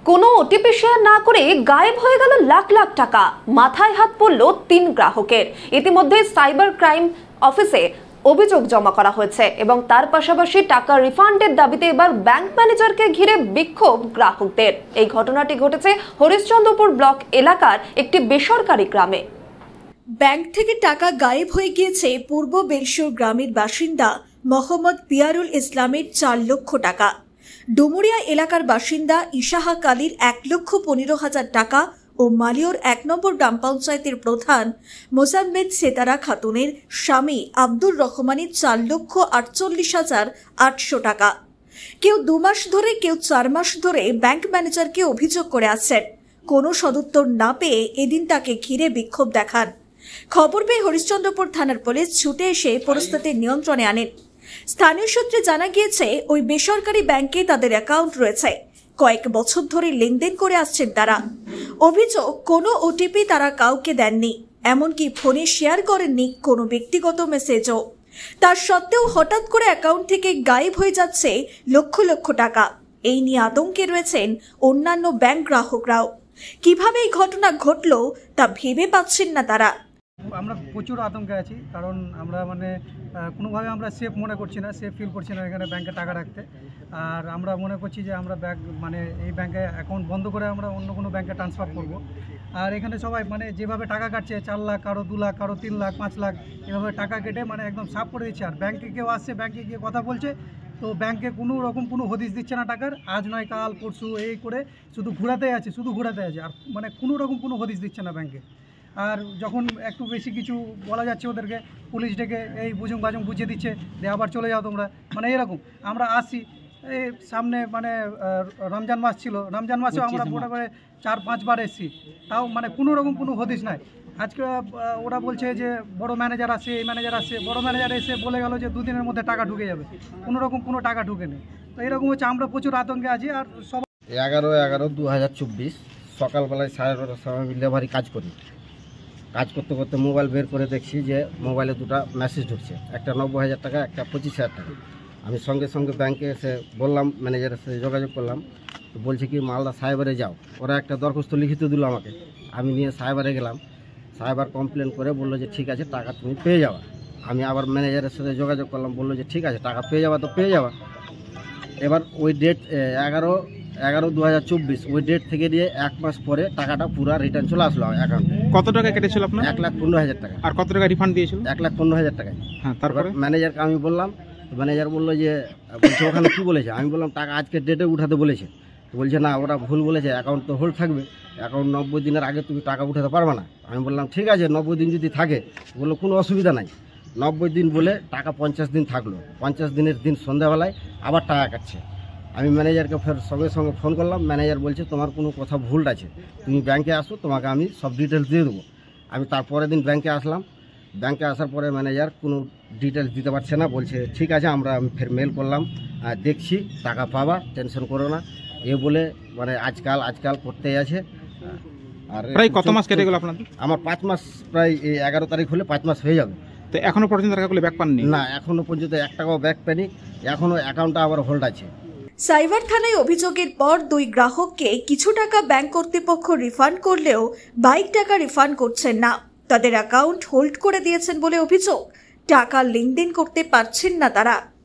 কোনো OTP share না করে গায়েব হয়ে গেল লাখ লাখ টাকা। মাথায় হাত পড়ল ৩ গ্রাহকের। ইতিমধ্যে সাইবার ক্রাইম অফিসে অভিযোগ জমা করা হয়েছে এবং তার পাশাপাশি টাকা রিফান্ডের দাবিতে এবার ব্যাংক ম্যানেজারকে ঘিরে বিক্ষোভ গ্রাহকদের। এই ঘটনাটি ঘটেছে হরিশ্চন্দ্রপুর ব্লক এলাকার একটি বেসরকারি গ্রামে। ব্যাংক থেকে টাকা গায়েব হয়ে গিয়েছে পূর্ব বেলসুর গ্রামের বাসিন্দা মোহাম্মদ পিয়ারুল ইসলামের ৪ লক্ষ টাকা। ডুমুরিয়া এলাকার বাসিন্দা ইশাহাক আলীর ১,১৫,০০০ টাকা ও মালিয়র ১ নম্বর গ্রাম পঞ্চায়েতের প্রধান মোসাম্মেদ সেতারা খাতুনের স্বামী আব্দুর রহমানের ৪,৪৮,৮০০ টাকা। কেউ ২ মাস ধরে, কেউ ৪ মাস ধরে ব্যাংক ম্যানেজারকে অভিযোগ করে আসছেন। কোনো সদুত্তর না পেয়ে এদিন তাকে ঘিরে বিক্ষোভ দেখান। খবর পেয়ে হরিশ্চন্দ্রপুর থানার পুলিশ ছুটে এসে পরিস্থিতি নিয়ন্ত্রণে আনেন। স্থানীয় সূত্রে জানা গিয়েছে ওই বেসরকারি ব্যাংকে তাদের অ্যাকাউন্ট রয়েছে। কয়েক বছর ধরে লেনদেন করে আসছেন তারা। অভিযোগ, কোনো ওটিপি তারা কাউকে দেননি, এমনকি ফোনে শেয়ার করেননি কোনো ব্যক্তিগত মেসেজও। তার সত্ত্বেও হঠাৎ করে অ্যাকাউন্ট থেকে গায়েব হয়ে যাচ্ছে লক্ষ লক্ষ টাকা। এই নিয়ে আতঙ্কে রয়েছেন অন্যান্য ব্যাংক গ্রাহকরাও। কিভাবে এই ঘটনা ঘটলো তা ভেবে পাচ্ছেন না তারা। আমরা প্রচুর আতঙ্কে আছি, কারণ আমরা কোনোভাবে আমরা সেফ মনে করছি না, সেফ ফিল করছি না এখানে ব্যাংকে টাকা রাখতে। আর আমরা মনে করছি যে আমরা এই ব্যাংকে অ্যাকাউন্ট বন্ধ করে আমরা অন্য কোনো ব্যাংকে ট্রান্সফার করব। আর এখানে সবাই যেভাবে টাকা কাটছে, ৪ লাখ, কারো ২ লাখ, কারো ৩ লাখ, ৫ লাখ, এভাবে টাকা কেটে একদম সাফ করে দিচ্ছে। আর ব্যাংকে কেউ আসছে, ব্যাংকে গিয়ে কথা বলছে, তো ব্যাংকে কোনো রকম কোনো হদিশ দিচ্ছে না টাকার। আজ নয় কাল পরশু এই করে শুধু ঘোরাতে আছে আর কোনো রকম কোনো হদিশ দিচ্ছে না ব্যাংকে। আর যখন একটু বেশি কিছু বলা যাচ্ছে ওদেরকে, পুলিশ ডেকে এই বুঝুং বাজুং বুঝিয়ে দিচ্ছে যে আবার চলে যাও তোমরা, এরকম। আমরা আসছি এই সামনে রমজান মাস ছিল, রমজান মাসেও আমরা মোটামুটি ৪-৫ বার এসেছি, তাও কোনো রকম কোনো হদিশ নাই। আজকে ওরা বলছে যে বড় ম্যানেজার আসছে, এই ম্যানেজার আসছে। বড় ম্যানেজার এসে বলে গেল যে 2 দিনের মধ্যে টাকা ঢুকে যাবে, কোনো রকম কোনো টাকা ঢুকে নেই। তো এরকম হচ্ছে, আমরা প্রচুর আতঙ্কে আছি। আর সব 11/11/2024 সকালবেলায় 12:30 সময় ডেলিভারি কাজ করতে করতে মোবাইল বের করে দেখছি যে মোবাইলে 2টা মেসেজ ঢুকছে, একটা 90,000 টাকা, একটা 25,000 টাকা। আমি সঙ্গে সঙ্গে ব্যাংকে এসে বললাম, ম্যানেজারের সাথে যোগাযোগ করলাম। তো বলছে কি মালদা সাইবারে যাও। ওরা একটা দরখাস্ত লিখিত দিল আমাকে, আমি নিয়ে সাইবারে গেলাম। সাইবার কমপ্লেন করে বললো যে ঠিক আছে, টাকা তুমি পেয়ে যাওয়া। আমি আবার ম্যানেজারের সাথে যোগাযোগ করলাম, বললো যে ঠিক আছে, টাকা পেয়ে যাওয়া তো পেয়ে যাওয়া। এবার ওই ডেট 11/11/2024 ওই ডেট থেকে দিয়ে 1 মাস পরে টাকাটা পুরো রিটার্ন চলে আসলো অ্যাকাউন্টে। কত টাকা কেটেছিল আপনার? 1,15,000 টাকা। আর কত টাকা রিফান্ড দিয়েছিল? 1,15,000 টাকা। হ্যাঁ, তারপরে ম্যানেজারকে আমি বললাম, ম্যানেজার বললো যে বলছে ওখানে কী বলেছে। আমি বললাম টাকা আজকের ডেটে উঠাতে বলেছে। তো বলছে না, ওরা ভুল বলেছে, অ্যাকাউন্ট তো হোল্ড থাকবে, অ্যাকাউন্ট 90 দিনের আগে তুমি টাকা উঠাতে পারবে না। আমি বললাম ঠিক আছে, 90 দিন যদি থাকে, বললো কোনো অসুবিধা নাই। 90 দিন বলে টাকা 50 দিন থাকলো। 50 দিনের দিন সন্ধ্যাবেলায় আবার টাকা কাটছে। আমি ম্যানেজারকে ফের সঙ্গে সঙ্গে ফোন করলাম। ম্যানেজার বলছে তোমার কোনো কথা ভুল আছে, তুমি ব্যাংকে আসো, তোমাকে আমি সব ডিটেলস দিয়ে দেবো। আমি তারপরের দিন ব্যাংকে আসলাম। ব্যাংকে আসার পরে ম্যানেজার কোনো ডিটেলস দিতে পারছে না, বলছে ঠিক আছে, আমি ফের মেল করলাম, দেখছি, টাকা পাবা, টেনশন করো না, এ বলে আজকাল করতেই আছে। আর প্রায় কত মাস কেটে গেল আপনাদের? আমার 5 মাস, প্রায় 11 তারিখ হলে 5 মাস হয়ে যাবে। তো এখনো পর্যন্ত টাকাগুলো ব্যাক পাননি? না, এখনো পর্যন্ত 1 টাকাও ব্যাক পাইনি, এখনো অ্যাকাউন্টটা আবার হোল্ড আছে। সাইবার থানায় অভিযোগের পর 2 গ্রাহককে কিছু টাকা ব্যাংক কর্তৃপক্ষ রিফান্ড করলেও বাইক টাকা রিফান্ড করছেন না। তাদের অ্যাকাউন্ট হোল্ড করে দিয়েছেন বলে অভিযোগ। টাকা লেনদেন করতে পারছেন না তারা।